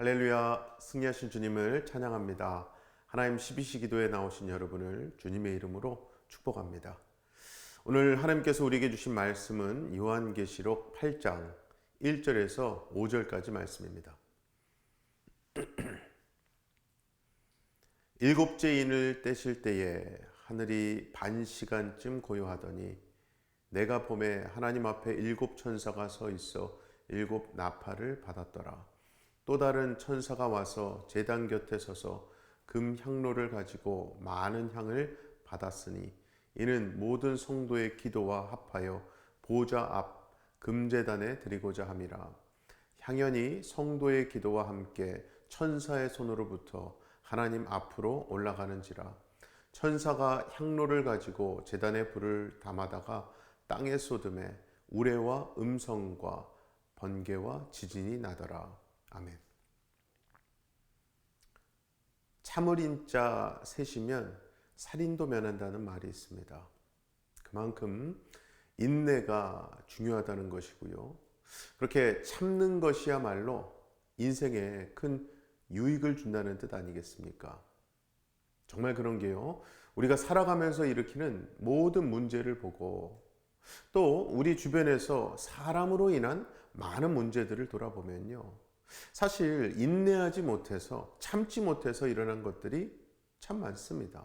할렐루야, 승리하신 주님을 찬양합니다. 하나님 12시 기도에 나오신 여러분을 주님의 이름으로 축복합니다. 오늘 하나님께서 우리에게 주신 말씀은 요한계시록 8장 1절에서 5절까지 말씀입니다. 일곱째 인을 떼실 때에 하늘이 반 시간쯤 고요하더니 내가 봄에 하나님 앞에 일곱 천사가 서 있어 일곱 나팔을 받았더라. 또 다른 천사가 와서 제단 곁에 서서 금 향로를 가지고 많은 향을 받았으니 이는 모든 성도의 기도와 합하여 보좌 앞 금제단에 드리고자 함이라. 향연이 성도의 기도와 함께 천사의 손으로부터 하나님 앞으로 올라가는지라. 천사가 향로를 가지고 제단에 불을 담아다가 땅에 쏟음에 우레와 음성과 번개와 지진이 나더라. 아멘. 참을인자 셋이면 살인도 면한다는 말이 있습니다. 그만큼 인내가 중요하다는 것이고요. 그렇게 참는 것이야말로 인생에 큰 유익을 준다는 뜻 아니겠습니까? 정말 그런 게요. 우리가 살아가면서 일으키는 모든 문제를 보고 또 우리 주변에서 사람으로 인한 많은 문제들을 돌아보면요. 사실 인내하지 못해서 참지 못해서 일어난 것들이 참 많습니다.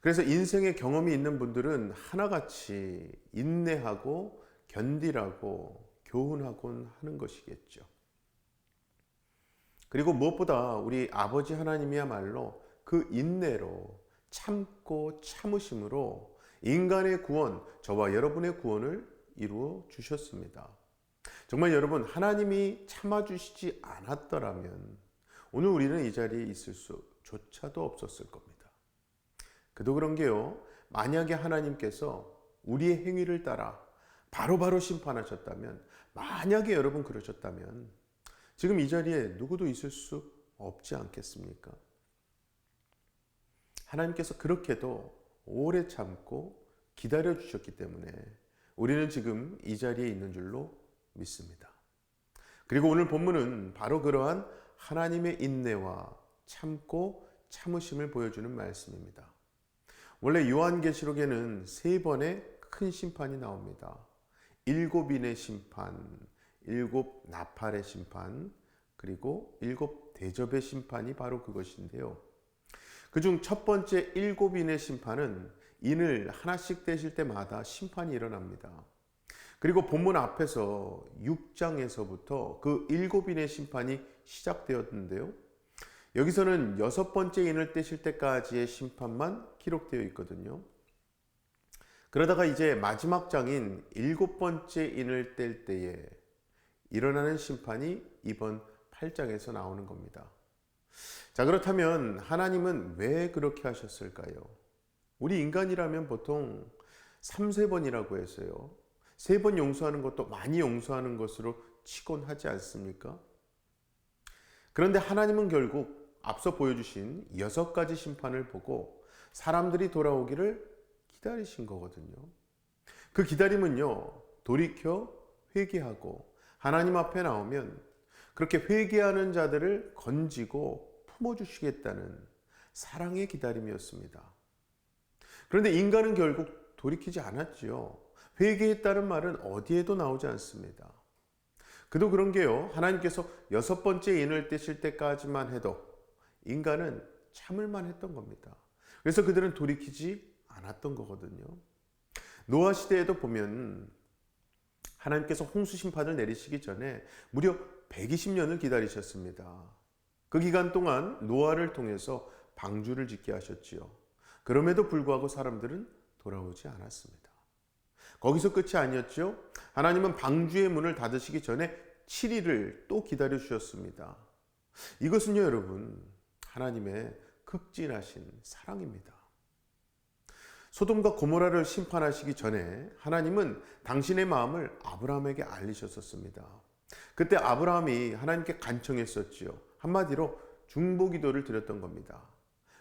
그래서 인생의 경험이 있는 분들은 하나같이 인내하고 견디라고 교훈하곤 하는 것이겠죠. 그리고 무엇보다 우리 아버지 하나님이야말로 그 인내로 참고 참으심으로 인간의 구원, 저와 여러분의 구원을 이루어 주셨습니다. 정말 여러분, 하나님이 참아주시지 않았더라면 오늘 우리는 이 자리에 있을 수조차도 없었을 겁니다. 그도 그런 게요, 만약에 하나님께서 우리의 행위를 따라 바로바로 심판하셨다면, 만약에 여러분 그러셨다면 지금 이 자리에 누구도 있을 수 없지 않겠습니까? 하나님께서 그렇게도 오래 참고 기다려 주셨기 때문에 우리는 지금 이 자리에 있는 줄로 믿습니다. 그리고 오늘 본문은 바로 그러한 하나님의 인내와 참고 참으심을 보여주는 말씀입니다. 원래 요한계시록에는 3번의 큰 심판이 나옵니다. 7인의 심판, 7 나팔의 심판, 그리고 7 대접의 심판이 바로 그것인데요. 그중 첫 번째 7인의 심판은 인을 하나씩 떼실 때마다 심판이 일어납니다. 그리고 본문 앞에서 6장에서부터 그 7인의 심판이 시작되었는데요. 여기서는 6번째 인을 떼실 때까지의 심판만 기록되어 있거든요. 그러다가 이제 마지막 장인 7번째 인을 뗄 때에 일어나는 심판이 이번 8장에서 나오는 겁니다. 자, 그렇다면 하나님은 왜 그렇게 하셨을까요? 우리 인간이라면 보통 3-4번이라고 해서요. 3번 용서하는 것도 많이 용서하는 것으로 치곤 하지 않습니까? 그런데 하나님은 결국 앞서 보여주신 6가지 심판을 보고 사람들이 돌아오기를 기다리신 거거든요. 그 기다림은요, 돌이켜 회개하고 하나님 앞에 나오면 그렇게 회개하는 자들을 건지고 품어주시겠다는 사랑의 기다림이었습니다. 그런데 인간은 결국 돌이키지 않았지요. 회개했다는 말은 어디에도 나오지 않습니다. 그도 그런 게요, 하나님께서 6번째 인을 떼실 때까지만 해도 인간은 참을만 했던 겁니다. 그래서 그들은 돌이키지 않았던 거거든요. 노아 시대에도 보면 하나님께서 홍수 심판을 내리시기 전에 무려 120년을 기다리셨습니다. 그 기간 동안 노아를 통해서 방주를 짓게 하셨지요. 그럼에도 불구하고 사람들은 돌아오지 않았습니다. 거기서 끝이 아니었죠. 하나님은 방주의 문을 닫으시기 전에 7일을 또 기다려 주셨습니다. 이것은요, 여러분, 하나님의 극진하신 사랑입니다. 소돔과 고모라를 심판하시기 전에 하나님은 당신의 마음을 아브라함에게 알리셨었습니다. 그때 아브라함이 하나님께 간청했었지요. 한마디로 중보기도를 드렸던 겁니다.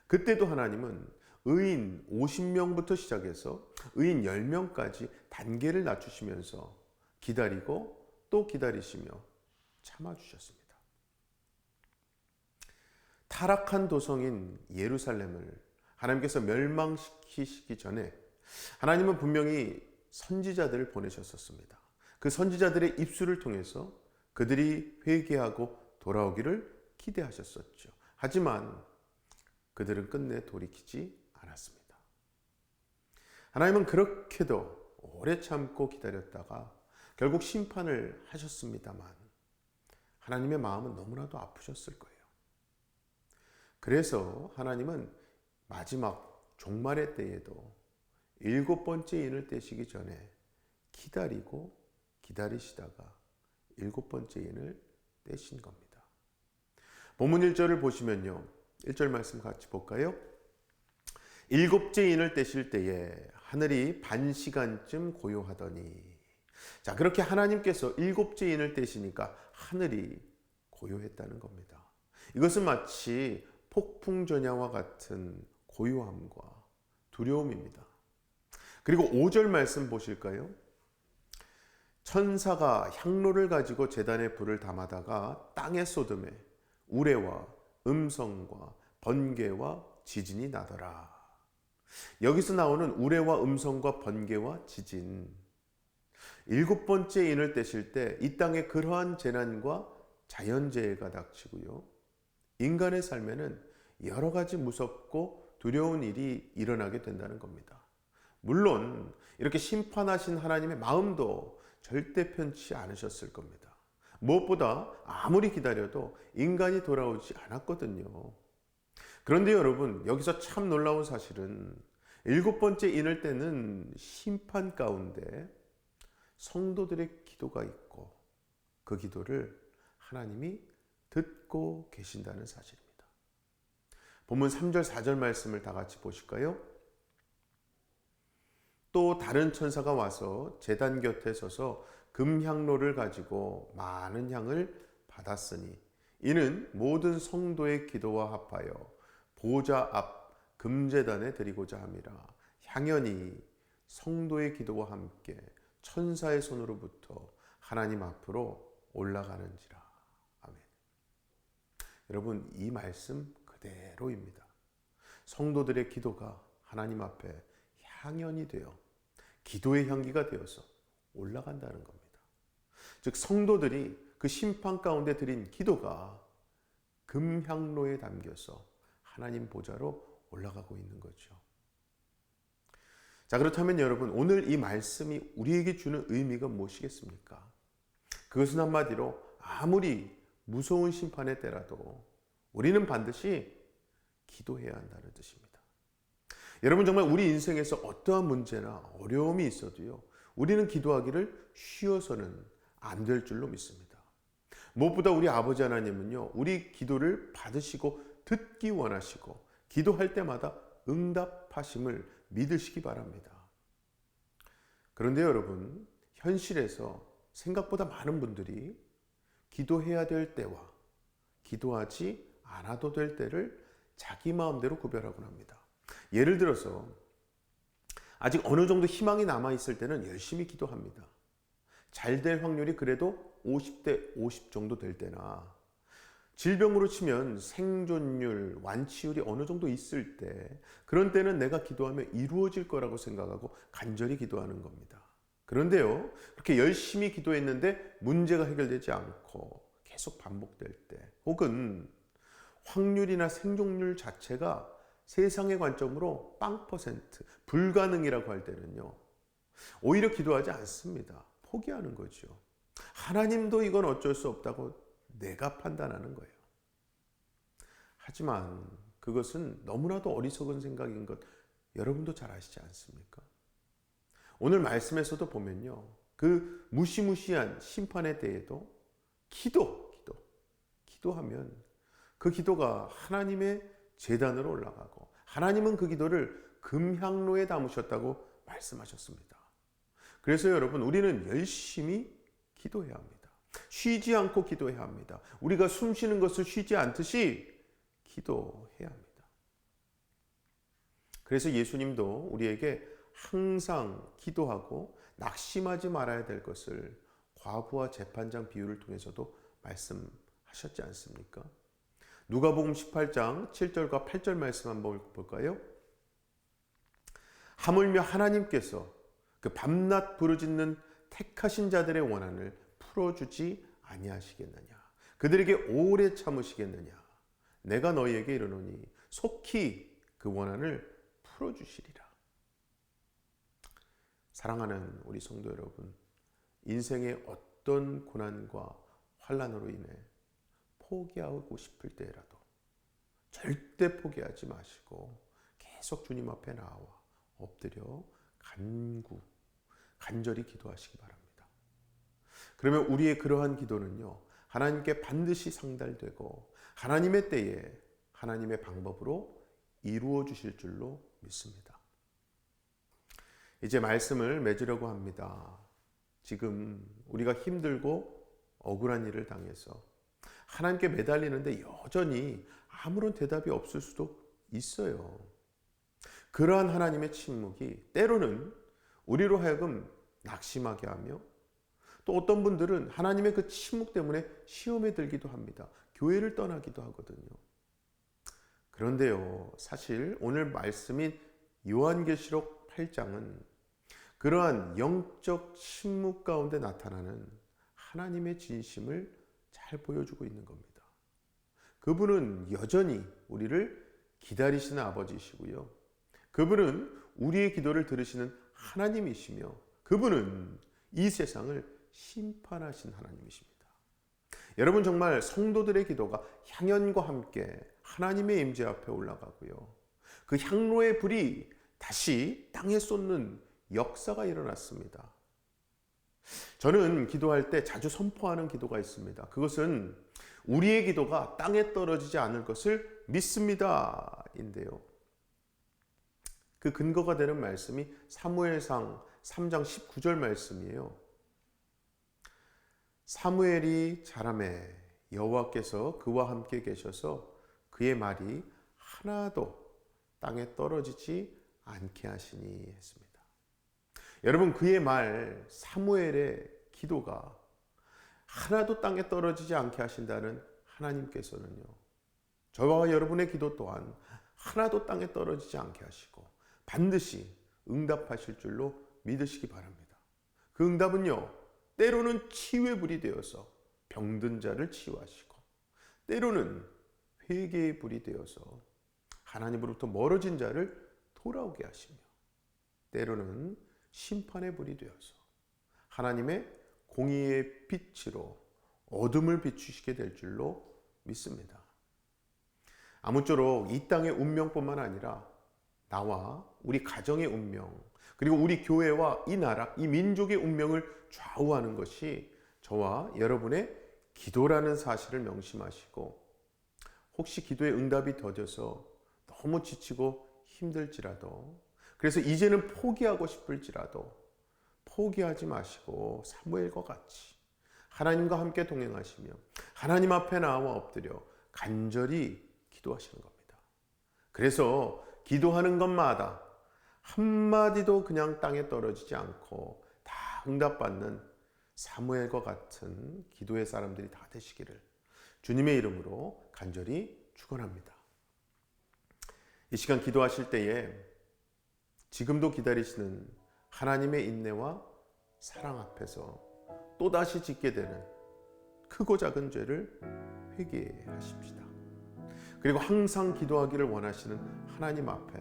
그때도 하나님은 의인 50명부터 시작해서 의인 10명까지 단계를 낮추시면서 기다리고 또 기다리시며 참아주셨습니다. 타락한 도성인 예루살렘을 하나님께서 멸망시키시기 전에 하나님은 분명히 선지자들을 보내셨었습니다. 그 선지자들의 입술을 통해서 그들이 회개하고 돌아오기를 기대하셨었죠. 하지만 그들은 끝내 돌이키지 않았습니다. 하나님은 그렇게도 오래 참고 기다렸다가 결국 심판을 하셨습니다만 하나님의 마음은 너무나도 아프셨을 거예요. 그래서 하나님은 마지막 종말의 때에도 7번째 인을 떼시기 전에 기다리시다가 7번째 인을 떼신 겁니다. 본문 1절을 보시면요. 1절 말씀 같이 볼까요? 7째 인을 떼실 때에 하늘이 반시간쯤 고요하더니. 자, 그렇게 하나님께서 7째 인을 떼시니까 하늘이 고요했다는 겁니다. 이것은 마치 폭풍전야와 같은 고요함과 두려움입니다. 그리고 5절 말씀 보실까요? 천사가 향로를 가지고 제단에 불을 담아다가 땅에 쏟음에 우레와 음성과 번개와 지진이 나더라. 여기서 나오는 우레와 음성과 번개와 지진, 7번째 인을 떼실 때 이 땅에 그러한 재난과 자연재해가 닥치고요. 인간의 삶에는 여러 가지 무섭고 두려운 일이 일어나게 된다는 겁니다. 물론 이렇게 심판하신 하나님의 마음도 절대 편치 않으셨을 겁니다. 무엇보다 아무리 기다려도 인간이 돌아오지 않았거든요. 그런데 여러분, 여기서 참 놀라운 사실은 7번째 인을 떼는 심판 가운데 성도들의 기도가 있고 그 기도를 하나님이 듣고 계신다는 사실입니다. 본문 3절 4절 말씀을 다 같이 보실까요? 또 다른 천사가 와서 제단 곁에 서서 금향로를 가지고 많은 향을 받았으니 이는 모든 성도의 기도와 합하여 보좌 앞 금제단에 드리고자 함이라. 향연이 성도의 기도와 함께 천사의 손으로부터 하나님 앞으로 올라가는지라. 아멘. 여러분, 이 말씀 그대로입니다. 성도들의 기도가 하나님 앞에 향연이 되어 기도의 향기가 되어서 올라간다는 겁니다. 즉 성도들이 그 심판 가운데 드린 기도가 금향로에 담겨서 하나님 보좌로 올라가고 있는 거죠. 자, 그렇다면 여러분, 오늘 이 말씀이 우리에게 주는 의미가 무엇이겠습니까? 그것은 한마디로 아무리 무서운 심판의 때라도 우리는 반드시 기도해야 한다는 뜻입니다. 여러분, 정말 우리 인생에서 어떠한 문제나 어려움이 있어도요, 우리는 기도하기를 쉬어서는 안 될 줄로 믿습니다. 무엇보다 우리 아버지 하나님은요, 우리 기도를 받으시고 듣기 원하시고 기도할 때마다 응답하심을 믿으시기 바랍니다. 그런데 여러분, 현실에서 생각보다 많은 분들이 기도해야 될 때와 기도하지 않아도 될 때를 자기 마음대로 구별하곤 합니다. 예를 들어서 아직 어느 정도 희망이 남아있을 때는 열심히 기도합니다. 잘 될 확률이 그래도 50대 50 정도 될 때나, 질병으로 치면 생존율, 완치율이 어느 정도 있을 때, 그런 때는 내가 기도하면 이루어질 거라고 생각하고 간절히 기도하는 겁니다. 그런데요, 그렇게 열심히 기도했는데 문제가 해결되지 않고 계속 반복될 때, 혹은 확률이나 생존율 자체가 세상의 관점으로 0% 불가능이라고 할 때는요, 오히려 기도하지 않습니다. 포기하는 거죠. 하나님도 이건 어쩔 수 없다고 내가 판단하는 거예요. 하지만 그것은 너무나도 어리석은 생각인 것 여러분도 잘 아시지 않습니까? 오늘 말씀에서도 보면요, 그 무시무시한 심판의 때에도 기도하면 그 기도가 하나님의 제단으로 올라가고 하나님은 그 기도를 금향로에 담으셨다고 말씀하셨습니다. 그래서 여러분, 우리는 열심히 기도해야 합니다. 쉬지 않고 기도해야 합니다. 우리가 숨 쉬는 것을 쉬지 않듯이 기도해야 합니다. 그래서 예수님도 우리에게 항상 기도하고 낙심하지 말아야 될 것을 과부와 재판장 비유를 통해서도 말씀하셨지 않습니까? 누가복음 18장 7절과 8절 말씀 한번 볼까요? 하물며 하나님께서 그 밤낮 부르짖는 택하신 자들의 원한을 풀어주지 아니하시겠느냐. 그들에게 오래 참으시겠느냐. 내가 너희에게 이르노니 속히 그 원한을 풀어주시리라. 사랑하는 우리 성도 여러분, 인생의 어떤 고난과 환난으로 인해 포기하고 싶을 때라도 절대 포기하지 마시고 계속 주님 앞에 나와 엎드려 간절히 기도하시기 바랍니다. 그러면 우리의 그러한 기도는요, 하나님께 반드시 상달되고 하나님의 때에 하나님의 방법으로 이루어 주실 줄로 믿습니다. 이제 말씀을 맺으려고 합니다. 지금 우리가 힘들고 억울한 일을 당해서 하나님께 매달리는데 여전히 아무런 대답이 없을 수도 있어요. 그러한 하나님의 침묵이 때로는 우리로 하여금 낙심하게 하며, 또 어떤 분들은 하나님의 그 침묵 때문에 시험에 들기도 합니다. 교회를 떠나기도 하거든요. 그런데요, 사실 오늘 말씀인 요한계시록 8장은 그러한 영적 침묵 가운데 나타나는 하나님의 진심을 잘 보여주고 있는 겁니다. 그분은 여전히 우리를 기다리시는 아버지시고요. 그분은 우리의 기도를 들으시는 하나님이시며, 그분은 이 세상을 심판하신 하나님이십니다. 여러분, 정말 성도들의 기도가 향연과 함께 하나님의 임재 앞에 올라가고요, 그 향로의 불이 다시 땅에 쏟는 역사가 일어났습니다. 저는 기도할 때 자주 선포하는 기도가 있습니다. 그것은 우리의 기도가 땅에 떨어지지 않을 것을 믿습니다 인데요, 그 근거가 되는 말씀이 사무엘상 3장 19절 말씀이에요. 사무엘이 자라매 여호와께서 그와 함께 계셔서 그의 말이 하나도 땅에 떨어지지 않게 하시니 했습니다. 여러분, 그의 말, 사무엘의 기도가 하나도 땅에 떨어지지 않게 하신다는 하나님께서는요, 저와 여러분의 기도 또한 하나도 땅에 떨어지지 않게 하시고 반드시 응답하실 줄로 믿으시기 바랍니다. 그 응답은요, 때로는 치유의 불이 되어서 병든 자를 치유하시고, 때로는 회개의 불이 되어서 하나님으로부터 멀어진 자를 돌아오게 하시며, 때로는 심판의 불이 되어서 하나님의 공의의 빛으로 어둠을 비추시게 될 줄로 믿습니다. 아무쪼록 이 땅의 운명뿐만 아니라 나와 우리 가정의 운명, 그리고 우리 교회와 이 나라, 이 민족의 운명을 좌우하는 것이 저와 여러분의 기도라는 사실을 명심하시고, 혹시 기도의 응답이 더뎌서 너무 지치고 힘들지라도, 그래서 이제는 포기하고 싶을지라도 포기하지 마시고 사무엘과 같이 하나님과 함께 동행하시며 하나님 앞에 나와 엎드려 간절히 기도하시는 겁니다. 그래서 기도하는 것마다 한마디도 그냥 땅에 떨어지지 않고 다 응답받는 사무엘과 같은 기도의 사람들이 다 되시기를 주님의 이름으로 간절히 축원합니다. 이 시간 기도하실 때에 지금도 기다리시는 하나님의 인내와 사랑 앞에서 또다시 짓게 되는 크고 작은 죄를 회개하십시다. 그리고 항상 기도하기를 원하시는 하나님 앞에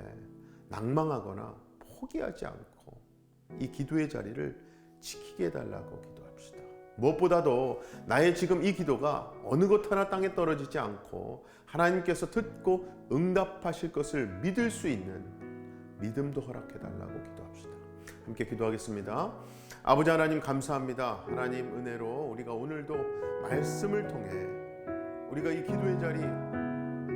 낭망하거나 포기하지 않고 이 기도의 자리를 지키게 해달라고 기도합시다. 무엇보다도 나의 지금 이 기도가 어느 것 하나 땅에 떨어지지 않고 하나님께서 듣고 응답하실 것을 믿을 수 있는 믿음도 허락해달라고 기도합시다. 함께 기도하겠습니다. 아버지 하나님, 감사합니다. 하나님 은혜로 우리가 오늘도 말씀을 통해 우리가 이 기도의 자리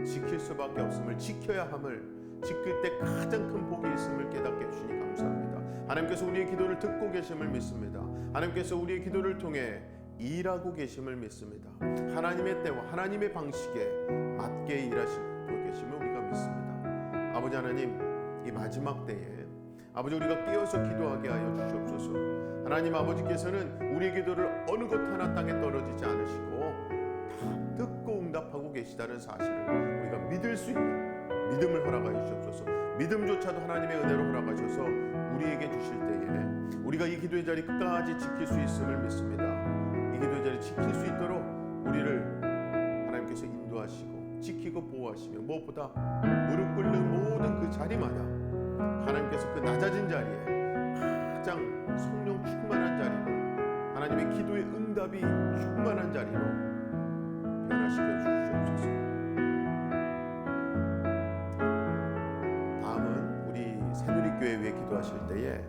지킬 수밖에 없음을, 지켜야 함을, 지킬 때 가장 큰 복이 있음을 깨닫게 해주시니 감사합니다. 하나님께서 우리의 기도를 듣고 계심을 믿습니다. 하나님께서 우리의 기도를 통해 일하고 계심을 믿습니다. 하나님의 때와 하나님의 방식에 맞게 일하시고 계심을 우리가 믿습니다. 아버지 하나님, 이 마지막 때에 아버지 우리가 깨어서 기도하게 하여 주시옵소서. 하나님 아버지께서는 우리의 기도를 어느 것 하나 땅에 떨어지지 않으시고 다 듣고 응답하고 계시다는 사실을 우리가 믿을 수 있는 믿음을 허락하여 주시옵소서. 믿음조차도 하나님의 은혜로 허락하셔서 우리에게 주실 때에 우리가 이 기도의 자리 끝까지 지킬 수 있음을 믿습니다. 이 기도의 자리 지킬 수 있도록 우리를 하나님께서 인도하시고 지키고 보호하시며 무엇보다 무릎 꿇는 모든 그 자리마다 하나님께서 그 낮아진 자리에 가장 성령 충만한 자리로 하나님의 기도의 응답이 충만한 자리로 변화시켜 주시옵소서. 다음은 우리 새누리교회 위해 기도하실 때에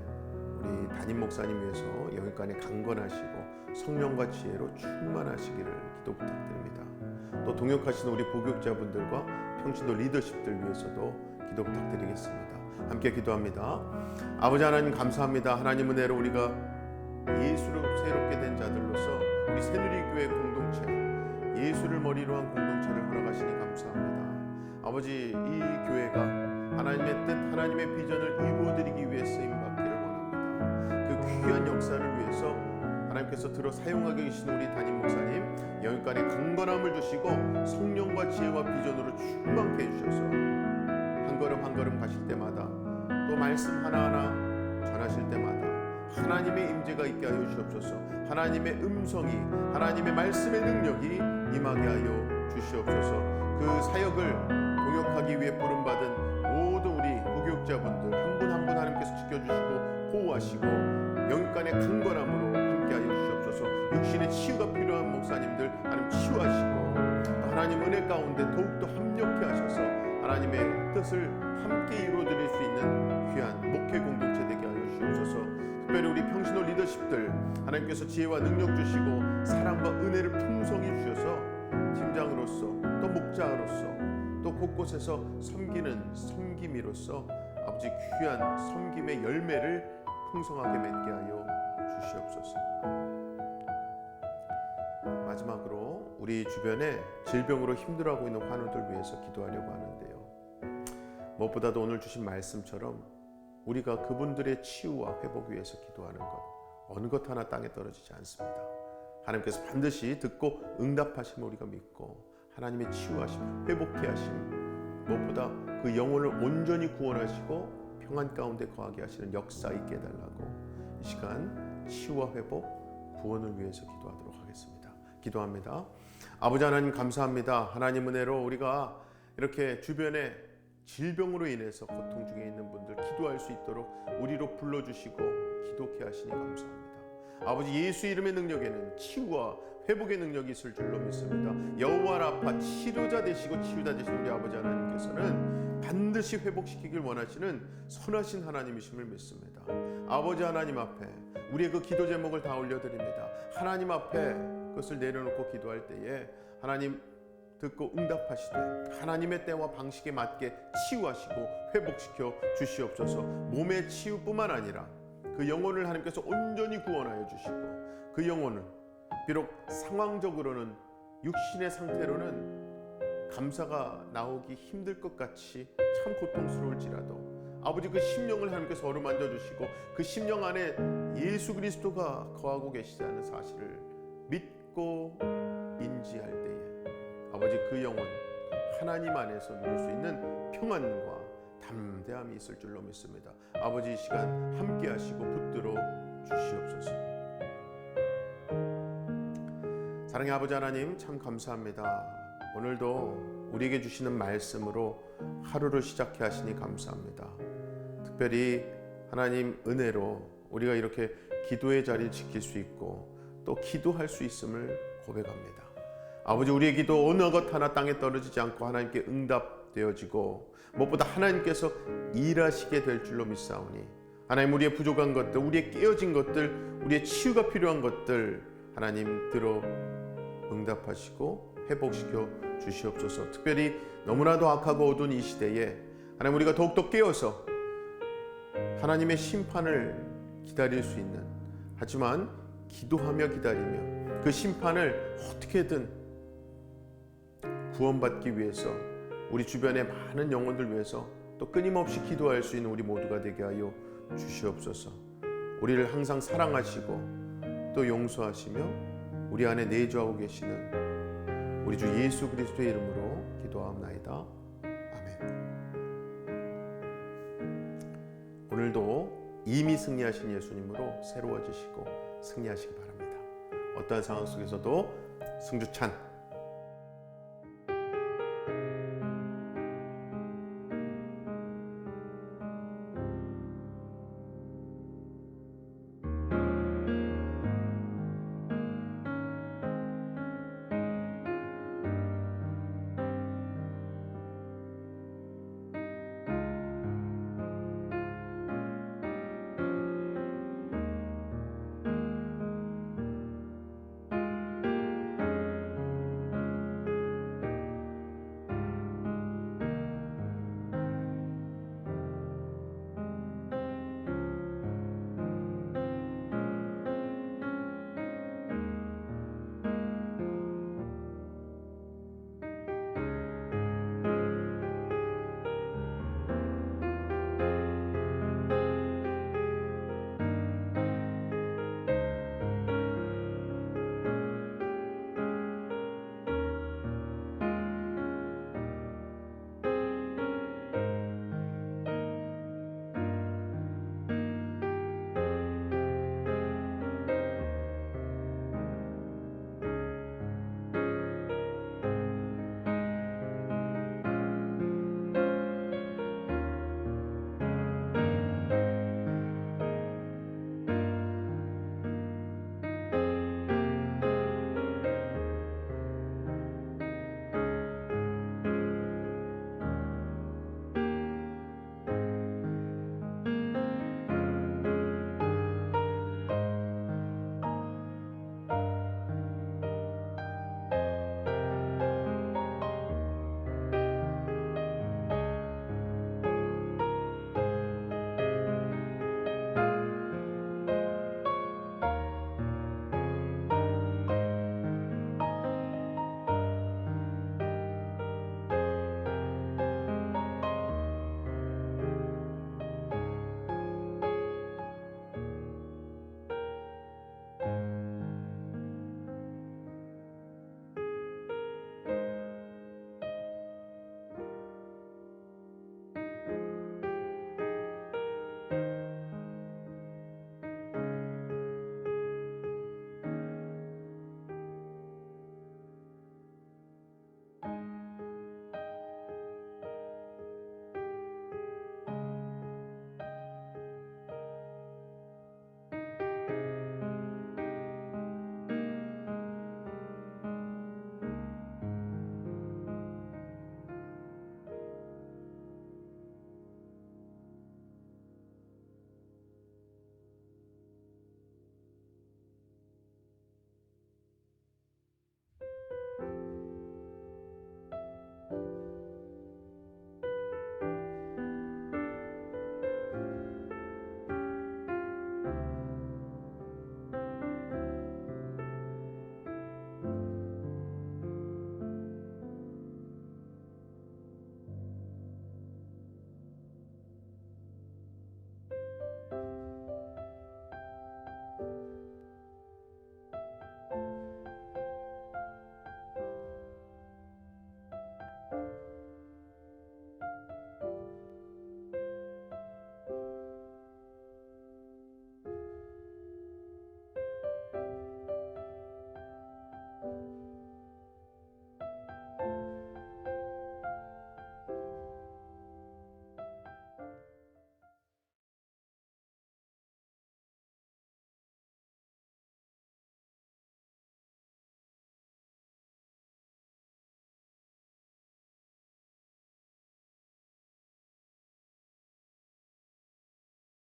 우리 담임 목사님 위해서 영육간에 강건하시고 성령과 지혜로 충만하시기를 기도 부탁드립니다. 또 동역하시는 우리 부교육자분들과 평신도 리더십들 위해서도 기도 부탁드리겠습니다. 함께 기도합니다. 아버지 하나님 감사합니다. 하나님 은혜로 우리가 예수로 새롭게 된 자들로서 우리 새누리교회 공동체, 예수를 머리로 한 공동체를 허락하시니 감사합니다. 아버지, 이 교회가 하나님의 뜻, 하나님의 비전을 이루어드리기 위해 쓰임받기를 원합니다. 그 귀한 역사를 위해서 하나님께서 들어 사용하게 계신 우리 담임 목사님 영육간에 강건함을 주시고 성령과 지혜와 비전으로 충만케 해주셔서 한 걸음 한 걸음 가실 때마다 또 말씀 하나하나 전하실 때마다 하나님의 임재가 있게 하여 주시옵소서. 하나님의 음성이, 하나님의 말씀의 능력이 임하게 하여 주시옵소서. 그 사역을 동역하기 위해 부름받은 모든 우리 부교육자분들 한 분 한 분 하나님께서 지켜주시고 보호하시고 영육간의 강건함으로 함께 하여 주시옵소서. 육신의 치유가 필요한 목사님들 하나님 치유하시고 하나님 은혜 가운데 더욱더 합력케 하셔서 하나님의 뜻을 함께 이루어드릴 수 있는 귀한 목회 공동체 되게 하여 주시옵소서. 특별히 우리 평신도 리더십들 하나님께서 지혜와 능력 주시고 사랑과 은혜를 풍성히 주셔서 팀장으로서 또 목자로서 또 곳곳에서 섬기는 섬김이로서 아버지 귀한 섬김의 열매를 풍성하게 맺게 하여 주시옵소서. 마지막으로 우리 주변에 질병으로 힘들어하고 있는 환우들 위해서 기도하려고 하는데요. 무엇보다도 오늘 주신 말씀처럼 우리가 그분들의 치유와 회복 위해서 기도하는 것 어느 것 하나 땅에 떨어지지 않습니다. 하나님께서 반드시 듣고 응답하심을 우리가 믿고 하나님의 치유하심, 회복케 하심, 무엇보다 그 영혼을 온전히 구원하시고 평안 가운데 거하게 하시는 역사 있게 해달라고 이 시간 치유와 회복, 구원을 위해서 기도하도록 하겠습니다. 기도합니다. 아버지 하나님 감사합니다. 하나님 은혜로 우리가 이렇게 주변에 질병으로 인해서 고통 중에 있는 분들 기도할 수 있도록 우리로 불러주시고 기도케 하시니 감사합니다. 아버지 예수 이름의 능력에는 치유와 회복의 능력이 있을 줄로 믿습니다. 여호와 라파 치료자 되시고 치유자 되신 우리 아버지 하나님께서는 반드시 회복시키길 원하시는 선하신 하나님이심을 믿습니다. 아버지 하나님 앞에 우리의 그 기도 제목을 다 올려드립니다. 하나님 앞에 그것을 내려놓고 기도할 때에 하나님 듣고 응답하시되 하나님의 때와 방식에 맞게 치유하시고 회복시켜 주시옵소서. 몸의 치유뿐만 아니라 그 영혼을 하나님께서 온전히 구원하여 주시고 그 영혼을 비록 상황적으로는 육신의 상태로는 감사가 나오기 힘들 것 같이 참 고통스러울지라도 아버지 그 심령을 하나님께서 어루만져 주시고 그 심령 안에 예수 그리스도가 거하고 계시다는 사실을 믿고 인지할 때에 아버지 그 영혼 하나님 안에서 누릴 수 있는 평안과 담대함이 있을 줄로 믿습니다. 아버지 이 시간 함께 하시고 붙들어 주시옵소서. 사랑의 아버지 하나님 참 감사합니다. 오늘도 우리에게 주시는 말씀으로 하루를 시작해 하시니 감사합니다. 특별히 하나님 은혜로 우리가 이렇게 기도의 자리를 지킬 수 있고 또 기도할 수 있음을 고백합니다. 아버지 우리의 기도 어느 것 하나 땅에 떨어지지 않고 하나님께 응답되어지고 무엇보다 하나님께서 일하시게 될 줄로 믿사오니 하나님 우리의 부족한 것들, 우리의 깨어진 것들, 우리의 치유가 필요한 것들 하나님 들어 응답하시고 회복시켜 주시옵소서. 특별히 너무나도 악하고 어두운 이 시대에 하나님 우리가 더욱더 깨어서 하나님의 심판을 기다릴 수 있는 하지만 기도하며 기다리며 그 심판을 어떻게든 구원받기 위해서 우리 주변의 많은 영혼들 위해서 또 끊임없이 기도할 수 있는 우리 모두가 되게 하여 주시옵소서. 우리를 항상 사랑하시고 또 용서하시며 우리 안에 내주하고 계시는 우리 주 예수 그리스도의 이름으로 기도하옵나이다. 아멘. 오늘도 이미 승리하신 예수님으로 새로워지시고 승리하시기 바랍니다. 어떠한 상황 속에서도 승주찬